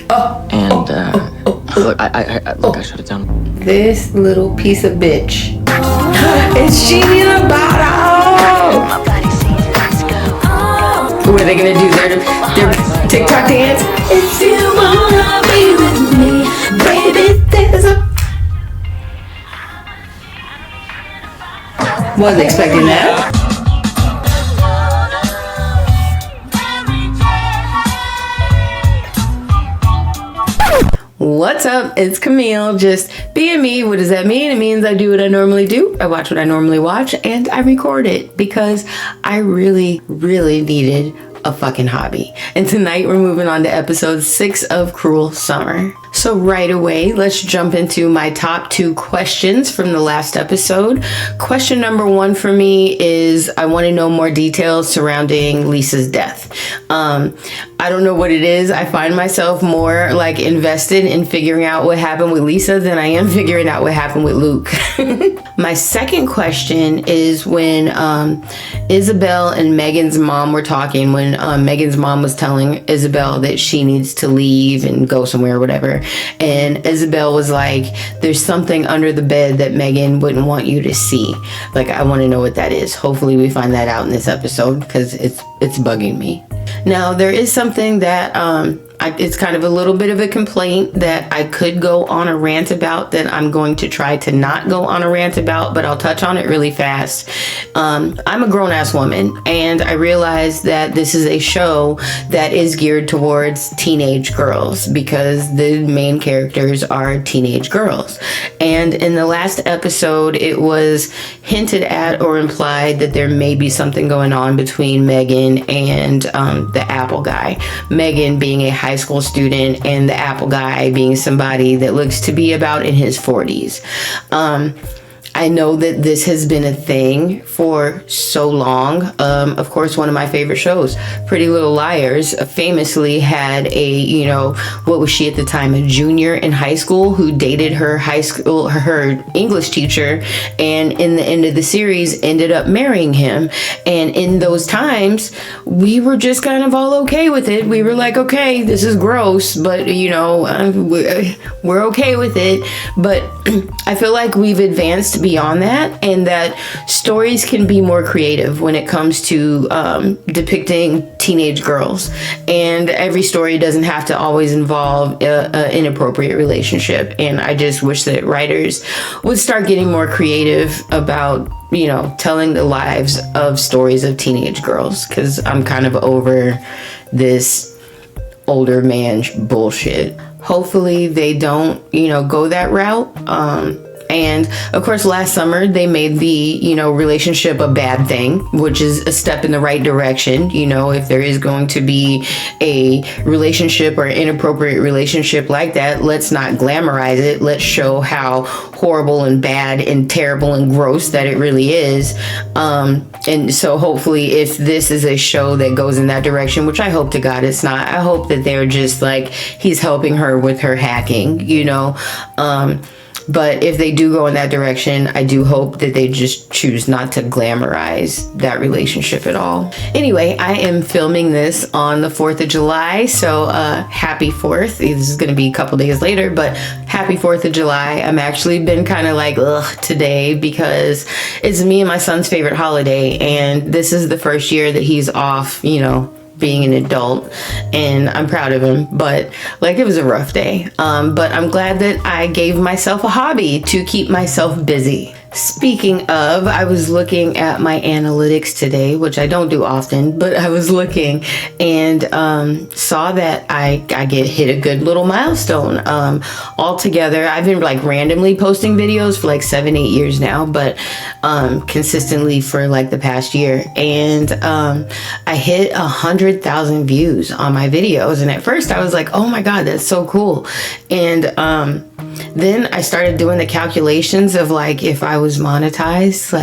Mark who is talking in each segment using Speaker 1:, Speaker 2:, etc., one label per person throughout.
Speaker 1: And look, I shut it down.
Speaker 2: This little piece of bitch. It's Genie in a bottle. What are they gonna do? Their TikTok dance? If you wanna be with me, baby, there's a... Wasn't expecting that. What's up? It's Camille, just being me. What does that mean? It means I do what I normally do. I watch what I normally watch, and I record it because I really needed a fucking hobby. And tonight we're moving on to episode 6 of Cruel Summer. So right away, let's jump into my top 2 questions from the last episode. Question number 1 for me is I want to know more details surrounding Lisa's death. I don't know what it is. I find myself more like invested in figuring out what happened with Lisa than I am figuring out what happened with Luke. My second question is when Isabel and Megan's mom were talking, when Megan's mom was telling Isabel that she needs to leave and go somewhere or whatever. And Isabel was like, there's something under the bed that Megan wouldn't want you to see. Like, I want to know what that is. Hopefully we find that out in this episode because it's bugging me. Now, there is something that it's kind of a little bit of a complaint that I could go on a rant about that I'm going to try to not go on a rant about, but I'll touch on it really fast. I'm a grown-ass woman, and I realize that this is a show that is geared towards teenage girls because the main characters are teenage girls. And in the last episode, it was hinted at or implied that there may be something going on between Megan and the Apple guy. Megan being a high school student and the Apple guy being somebody that looks to be about in his 40s. I know that this has been a thing for so long. Of course, one of my favorite shows, Pretty Little Liars, famously had a, what was she at the time, a junior in high school who dated her English teacher, and in the end of the series ended up marrying him. And in those times, we were just kind of all okay with it. We were like, okay, this is gross, but we're okay with it. But I feel like we've advanced beyond that, and that stories can be more creative when it comes to depicting teenage girls, and every story doesn't have to always involve an inappropriate relationship. And I just wish that writers would start getting more creative about telling the lives of stories of teenage girls, because I'm kind of over this older man bullshit. Hopefully they don't go that route. And of course, last summer they made the, relationship a bad thing, which is a step in the right direction. If there is going to be a relationship or inappropriate relationship like that, let's not glamorize it. Let's show how horrible and bad and terrible and gross that it really is. And so hopefully if this is a show that goes in that direction, which I hope to God it's not, I hope that they're just like, he's helping her with her hacking, But if they do go in that direction, I do hope that they just choose not to glamorize that relationship at all. Anyway, I am filming this on the 4th of July, so happy 4th. This is going to be a couple days later, but happy 4th of July. I'm actually been kind of like, today, because it's me and my son's favorite holiday, and this is the first year that he's off, being an adult, and I'm proud of him, but it was a rough day. But I'm glad that I gave myself a hobby to keep myself busy. Speaking of, I was looking at my analytics today, which I don't do often, but I was looking and saw that I get hit a good little milestone. Altogether, I've been randomly posting videos for 7-8 years now, but consistently for the past year. And I hit 100,000 views on my videos. And at first I was like, oh my God, that's so cool. And then I started doing the calculations of if I was monetized,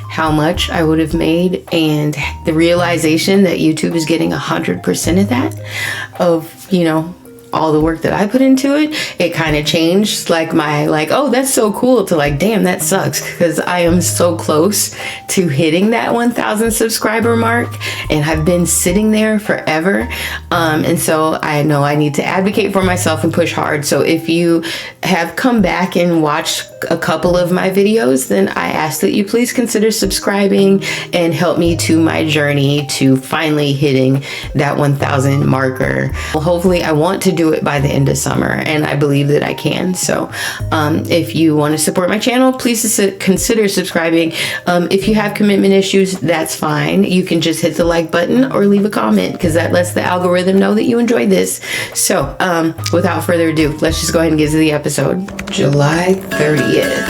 Speaker 2: how much I would have made, and the realization that YouTube is getting 100% of that, of all the work that I put into it, it kind of changed like my oh, that's so cool to like, damn, that sucks, because I am so close to hitting that 1,000 subscriber mark and I've been sitting there forever. And so I know I need to advocate for myself and push hard. So if you have come back and watched a couple of my videos, then I ask that you please consider subscribing and help me to my journey to finally hitting that 1,000 marker. Well, hopefully I want to do it by the end of summer, and I believe that I can. So if you want to support my channel, please consider subscribing. If you have commitment issues, that's fine. You can just hit the like button or leave a comment, because that lets the algorithm know that you enjoyed this. So without further ado, let's just go ahead and get to the episode. July 30th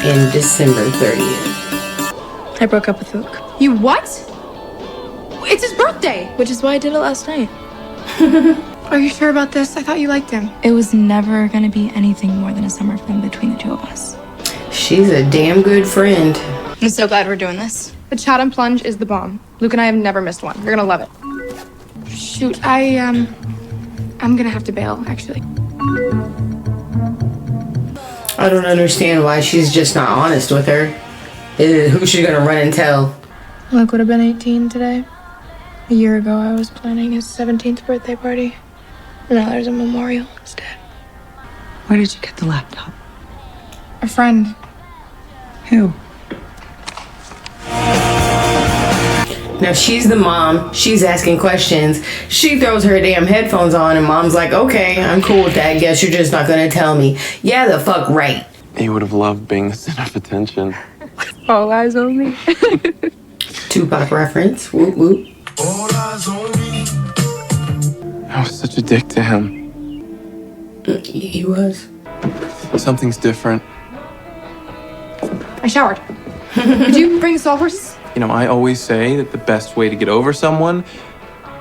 Speaker 2: and December 30th.
Speaker 3: I broke up with Luke.
Speaker 4: You what? It's his birthday!
Speaker 3: Which is why I did it last night.
Speaker 4: Are you sure about this? I thought you liked him.
Speaker 3: It was never gonna be anything more than a summer fling between the two of us.
Speaker 2: She's a damn good friend.
Speaker 3: I'm so glad we're doing this.
Speaker 4: The Chat and Plunge is the bomb. Luke and I have never missed one. You're gonna love it. Shoot, I'm gonna have to bail, actually.
Speaker 2: I don't understand why she's just not honest with her. Who's she gonna run and tell?
Speaker 4: Luke would have been 18 today. A year ago, I was planning his 17th birthday party. Now there's a memorial instead.
Speaker 1: Where did you get the laptop?
Speaker 4: A friend.
Speaker 1: Who?
Speaker 2: Now she's the mom. She's asking questions. She throws her damn headphones on and mom's like, okay, I'm cool with that. Guess you're just not gonna tell me. Yeah, the fuck right.
Speaker 5: He would have loved being the center of attention.
Speaker 4: All eyes on me.
Speaker 2: Tupac reference. Whoop whoop.
Speaker 5: All eyes on me. I was such a dick to him.
Speaker 2: He was.
Speaker 5: Something's different.
Speaker 4: I showered. Could you bring the sawhorses?
Speaker 5: You know, I always say that the best way to get over someone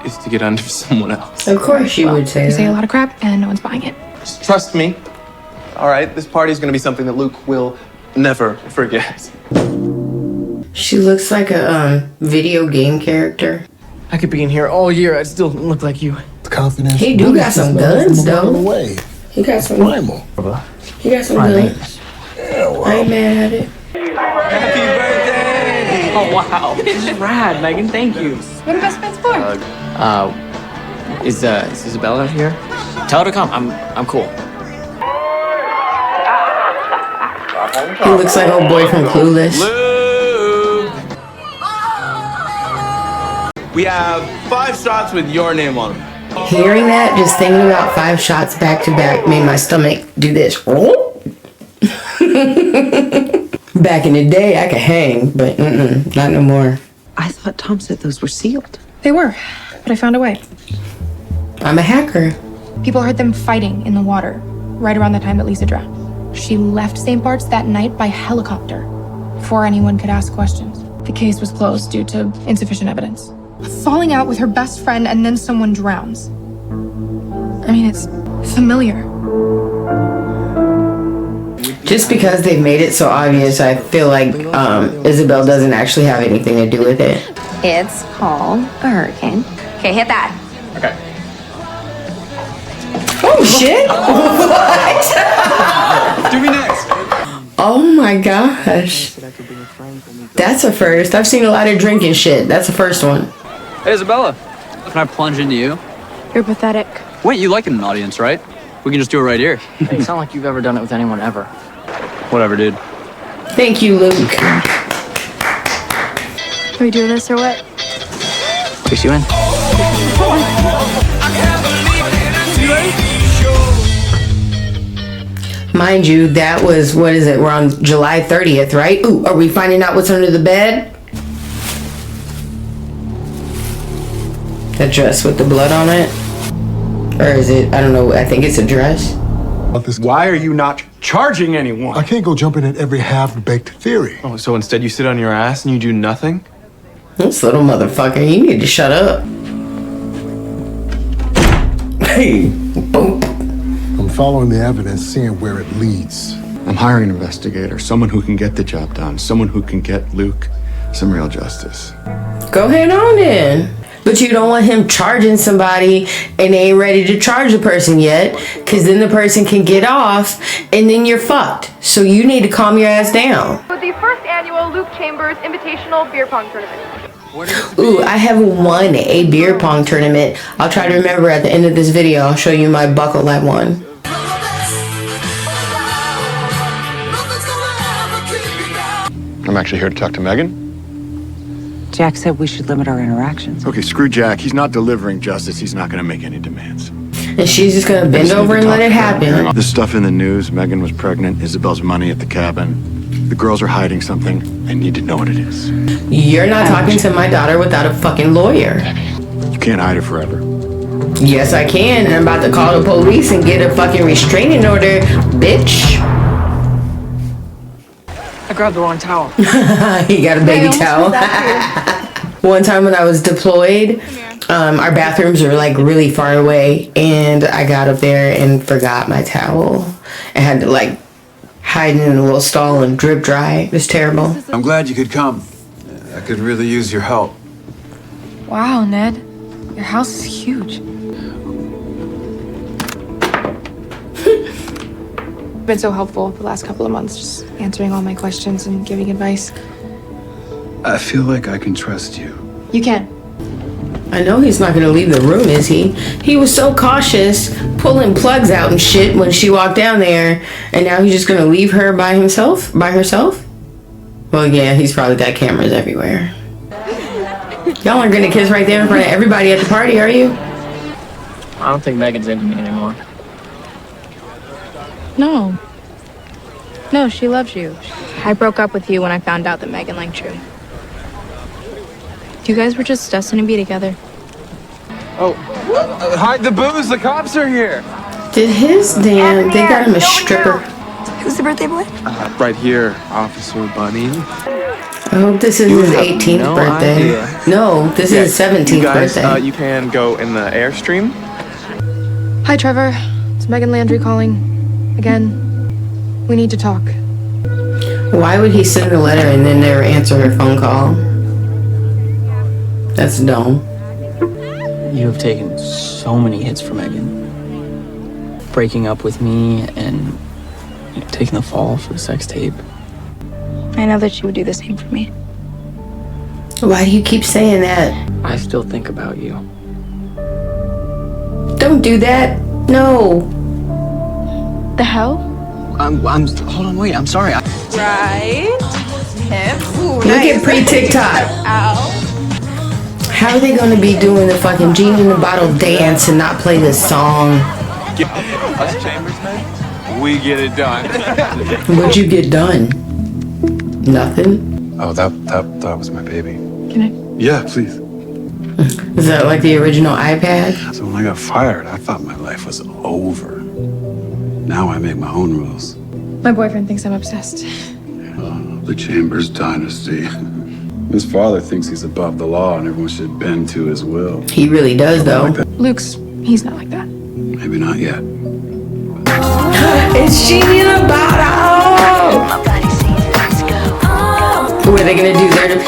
Speaker 5: is to get under someone else.
Speaker 2: Of course you would say
Speaker 4: You say a
Speaker 2: that.
Speaker 4: lot of crap and no one's buying it.
Speaker 5: Just trust me. All right, this party is going to be something that Luke will never forget.
Speaker 2: She looks like a video game character.
Speaker 1: I could be in here all year. I'd still look like you.
Speaker 6: Confidence.
Speaker 2: He do got some guns though.
Speaker 6: Away.
Speaker 2: He got some.
Speaker 6: Primal.
Speaker 2: He got some guns. I ain't mad at it.
Speaker 5: Happy birthday!
Speaker 1: Oh, wow. This is rad, Megan. Thank you.
Speaker 4: What are best friends for?
Speaker 1: Is Isabella here? Tell her to come. I'm cool.
Speaker 2: He looks like old boy from Clueless.
Speaker 5: Luke! We have 5 shots with your name on them.
Speaker 2: Hearing that, just thinking about 5 shots back to back made my stomach do this. Back in the day, I could hang, but not no more.
Speaker 7: I thought Tom said those were sealed.
Speaker 4: They were, but I found a way.
Speaker 2: I'm a hacker.
Speaker 4: People heard them fighting in the water right around the time that Lisa drowned. She left St. Bart's that night by helicopter before anyone could ask questions. The case was closed due to insufficient evidence. Falling out with her best friend and then someone drowns. I mean, it's familiar.
Speaker 2: Just because they've made it so obvious, I feel like Isabel doesn't actually have anything to do with it.
Speaker 8: It's called a hurricane. Okay, hit that.
Speaker 5: Okay.
Speaker 2: Oh shit! What?
Speaker 5: Do me next.
Speaker 2: Oh my gosh. That's a first. I've seen a lot of drinking shit. That's the first one.
Speaker 9: Hey, Isabella. Can I plunge into you?
Speaker 4: You're pathetic.
Speaker 9: Wait, you like an audience, right? We can just do it right here.
Speaker 1: It's not like you've ever done it with anyone ever.
Speaker 9: Whatever, dude.
Speaker 2: Thank you, Luke.
Speaker 3: Are we doing this or what?
Speaker 9: Push you in.
Speaker 2: Mind you, that was, what is it? We're on July 30th, right? Ooh, are we finding out what's under the bed? That dress with the blood on it? Or is it, I don't know, I think it's a dress.
Speaker 10: Why are you not charging anyone?
Speaker 6: I can't go jumping at every half-baked theory.
Speaker 5: Oh, so instead you sit on your ass and you do nothing?
Speaker 2: This little motherfucker, you need to shut up. Hey, boom.
Speaker 6: I'm following the evidence, seeing where it leads.
Speaker 10: I'm hiring an investigator, someone who can get the job done, someone who can get Luke some real justice.
Speaker 2: Go ahead on then. But you don't want him charging somebody and they ain't ready to charge the person yet, because then the person can get off and then you're fucked. So you need to calm your ass down.
Speaker 11: For the first annual Luke Chambers Invitational Beer Pong Tournament.
Speaker 2: Ooh, I have won a beer pong tournament. I'll try to remember at the end of this video. I'll show you my buckle I won.
Speaker 10: I'm actually here to talk to Megan.
Speaker 7: Jack said we should limit our interactions.
Speaker 10: Okay, screw Jack. He's not delivering justice. He's not going to make any demands.
Speaker 2: And she's just gonna bend over and let it happen.
Speaker 10: This stuff in the news, Megan was pregnant, Isabel's money at the cabin. The girls are hiding something. I need to know what it is.
Speaker 2: You're not talking to my daughter without a fucking lawyer.
Speaker 10: You can't hide it forever.
Speaker 2: Yes, I can. And I'm about to call the police and get a fucking restraining order, bitch.
Speaker 7: I grabbed the wrong towel.
Speaker 2: He got a baby towel. One time when I was deployed, our bathrooms are like really far away, and I got up there and forgot my towel. I had to like hide in a little stall and drip dry. It was terrible.
Speaker 12: I'm glad you could come. I could really use your help.
Speaker 4: Wow, Ned. Your house is huge. Been so helpful the last couple of months, just answering all my questions and giving advice.
Speaker 12: I feel like I can trust you.
Speaker 4: You can.
Speaker 2: I know he's not gonna leave the room, is he? He was so cautious, pulling plugs out and shit when she walked down there, and now he's just gonna leave her by herself? Well, yeah, he's probably got cameras everywhere. Y'all aren't gonna kiss right there in front of everybody at the party, are you?
Speaker 9: I don't think Megan's into me anymore.
Speaker 3: No, she loves you. I broke up with you when I found out that Megan liked you. You guys were just destined to be together.
Speaker 12: Oh, hide the booze. The cops are here.
Speaker 2: Did they got him a stripper.
Speaker 8: Who's the birthday boy?
Speaker 5: Right here, Officer Bunny.
Speaker 2: I hope this is his 18th birthday.
Speaker 5: idea.
Speaker 2: No, this is his 17th
Speaker 5: You guys,
Speaker 2: birthday.
Speaker 5: you can go in the Airstream.
Speaker 4: Hi, Trevor. It's Megan Landry calling. Again. We need to talk.
Speaker 2: Why would he send a letter and then never answer her phone call? That's dumb.
Speaker 1: You have taken so many hits for Megan. Breaking up with me and taking the fall for the sex tape.
Speaker 3: I know that she would do the same for me.
Speaker 2: Why do you keep saying that?
Speaker 1: I still think about you.
Speaker 2: Don't do that. No.
Speaker 3: The hell?
Speaker 1: Hold on, wait, I'm sorry.
Speaker 11: Right. Hip. Ooh,
Speaker 2: Look at pre-TikTok.
Speaker 11: Ow.
Speaker 2: How are they going to be doing the fucking Genie in the Bottle dance and not play this song?
Speaker 12: Us Chambers, man. We get it done.
Speaker 2: What'd you get done? Nothing?
Speaker 12: Oh, that was my baby.
Speaker 4: Can I?
Speaker 12: Yeah, please.
Speaker 2: Is that like the original iPad?
Speaker 12: So when I got fired, I thought my life was over. Now I make my own rules.
Speaker 4: My boyfriend thinks I'm obsessed.
Speaker 12: The Chambers dynasty. His father thinks he's above the law and everyone should bend to his will.
Speaker 2: He really does, though.
Speaker 4: He's not like that.
Speaker 12: Maybe not yet.
Speaker 2: It's Genie in a Bottle! What are they gonna do? Their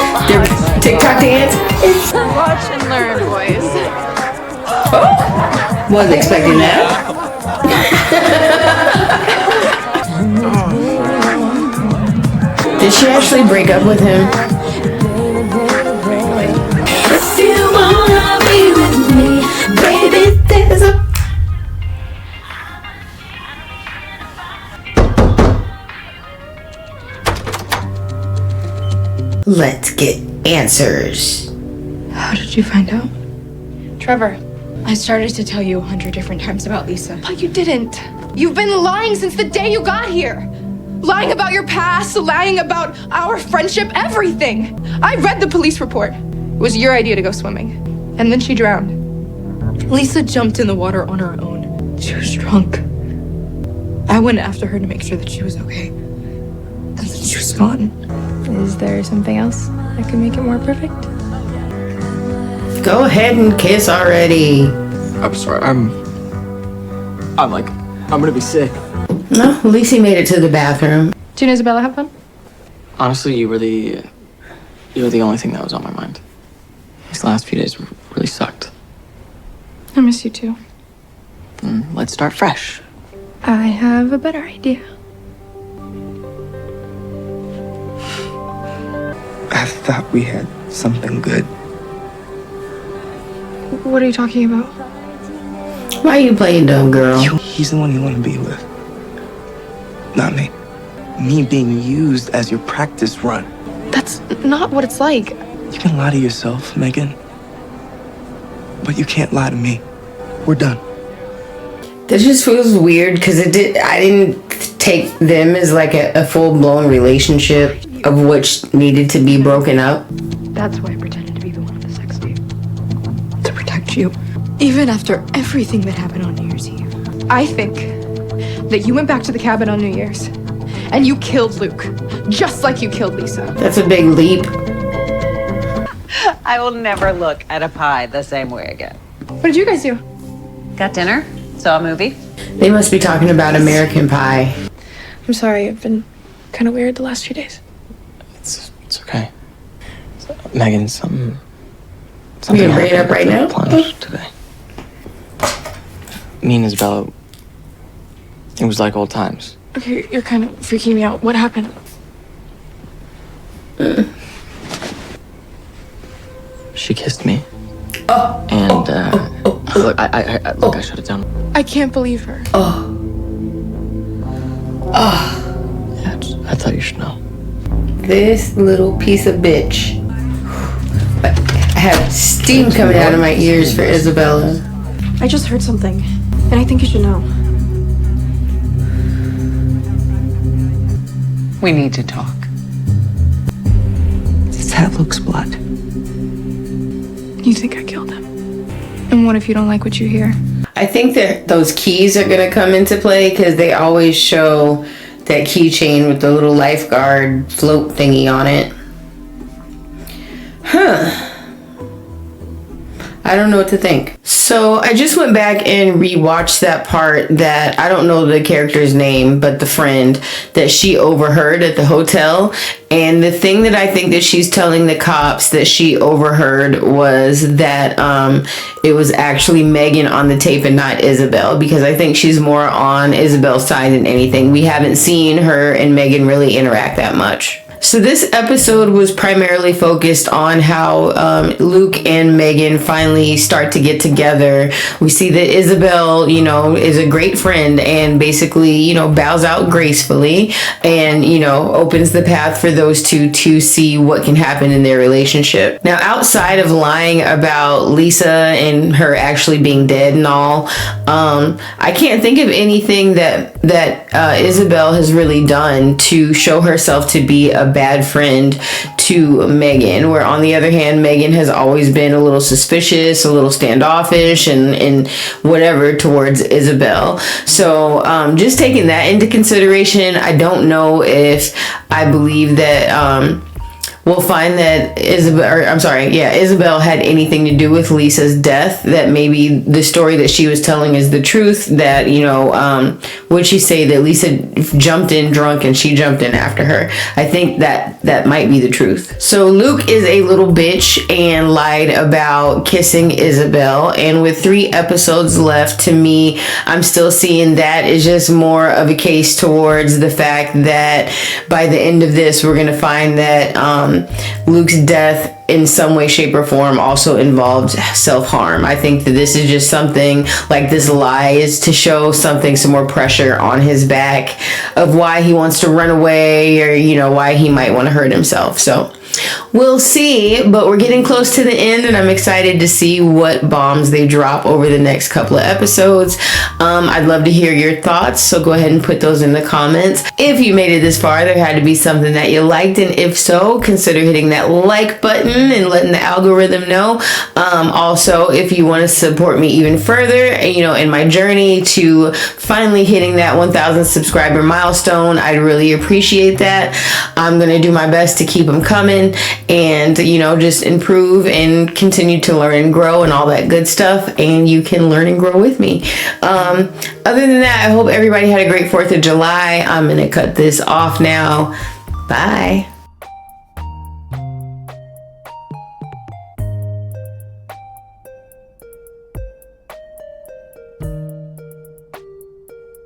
Speaker 2: TikTok dance?
Speaker 11: Watch and learn, boys.
Speaker 2: Wasn't expecting that. Did she actually break up with him? If you wanna be with me, baby, there's a... Let's get answers.
Speaker 3: How did you find out?
Speaker 4: Trevor.
Speaker 3: I started to tell you 100 different times about Lisa.
Speaker 4: But you didn't. You've been lying since the day you got here. Lying about your past, lying about our friendship, everything. I read the police report. It was your idea to go swimming. And then she drowned.
Speaker 3: Lisa jumped in the water on her own. She was drunk. I went after her to make sure that she was okay. And then she was gone.
Speaker 4: Is there something else that could make it more perfect?
Speaker 2: Go ahead and kiss already.
Speaker 1: I'm sorry, I'm gonna be sick.
Speaker 2: No, at least he made it to the bathroom.
Speaker 4: Did you and Isabella have fun?
Speaker 1: Honestly, you were the only thing that was on my mind. These last few days were really sucked.
Speaker 4: I miss you too.
Speaker 1: Let's start fresh.
Speaker 4: I have a better idea.
Speaker 13: I thought we had something good.
Speaker 4: What are you talking about?
Speaker 2: Why are you playing dumb, girl?
Speaker 13: He's the one you want to be with. Not me. Me being used as your practice run.
Speaker 4: That's not what it's like.
Speaker 13: You can lie to yourself, Megan. But you can't lie to me. We're done.
Speaker 2: That just feels weird because I didn't take them as like a full-blown relationship of which needed to be broken up.
Speaker 3: That's why I pretended to be the one on the sex tape. To protect you. Even after everything that happened on New Year's Eve. I think that you went back to the cabin on New Year's and you killed Luke. Just like you killed Lisa.
Speaker 2: That's a big leap.
Speaker 7: I will never look at a pie the same way again.
Speaker 4: What did you guys do?
Speaker 7: Got dinner? Saw a movie?
Speaker 2: They must be talking about American Pie.
Speaker 4: I'm sorry, I've been kind of weird the last few days.
Speaker 1: It's okay. Megan, something
Speaker 2: You gonna bring it up right now?
Speaker 1: Plunge today. Me and Isabella, it was like old times.
Speaker 4: Okay, you're kind of freaking me out. What happened?
Speaker 1: She kissed me. And look, I shut it down.
Speaker 4: I can't believe her.
Speaker 1: Yeah, I thought you should know.
Speaker 2: This little piece of bitch. I have steam coming out of my ears for Isabella.
Speaker 3: I just heard something, and I think you should know.
Speaker 7: We need to talk.
Speaker 13: Is that Luke's blood?
Speaker 4: You think I killed him? And what if you don't like what you hear?
Speaker 2: I think that those keys are gonna come into play because they always show that keychain with the little lifeguard float thingy on it. Huh. I don't know what to think. So I just went back and rewatched that part that I don't know the character's name, but the friend that she overheard at the hotel. And the thing that I think that she's telling the cops that she overheard was that it was actually Megan on the tape and not Isabel, because I think she's more on Isabel's side than anything. We haven't seen her and Megan really interact that much. So this episode was primarily focused on how Luke and Megan finally start to get together. We see that Isabel, is a great friend and basically, bows out gracefully and, opens the path for those two to see what can happen in their relationship. Now, outside of lying about Lisa and her actually being dead and all, I can't think of anything that Isabel has really done to show herself to be a bad friend to Megan, where on the other hand, Megan has always been a little suspicious, a little standoffish and whatever towards Isabel. So just taking that into consideration, I don't know if I believe that we'll find that Isabel had anything to do with Lisa's death, that maybe the story that she was telling is the truth, that, would she say that Lisa jumped in drunk and she jumped in after her? I think that might be the truth. So Luke is a little bitch and lied about kissing Isabel, and with 3 episodes left, to me, I'm still seeing that is just more of a case towards the fact that by the end of this, we're going to find that Luke's death in some way, shape, or form also involved self-harm. I think that this is just something like this lie is to show some more pressure on his back of why he wants to run away, or why he might want to hurt himself. So we'll see, but we're getting close to the end and I'm excited to see what bombs they drop over the next couple of episodes. I'd love to hear your thoughts, so go ahead and put those in the comments. If you made it this far, there had to be something that you liked, and if so, consider hitting that like button and letting the algorithm know. Also, if you want to support me even further, in my journey to finally hitting that 1,000 subscriber milestone, I'd really appreciate that. I'm going to do my best to keep them coming and, just improve and continue to learn and grow and all that good stuff. And you can learn and grow with me. Other than that, I hope everybody had a great 4th of July. I'm going to cut this off now. Bye.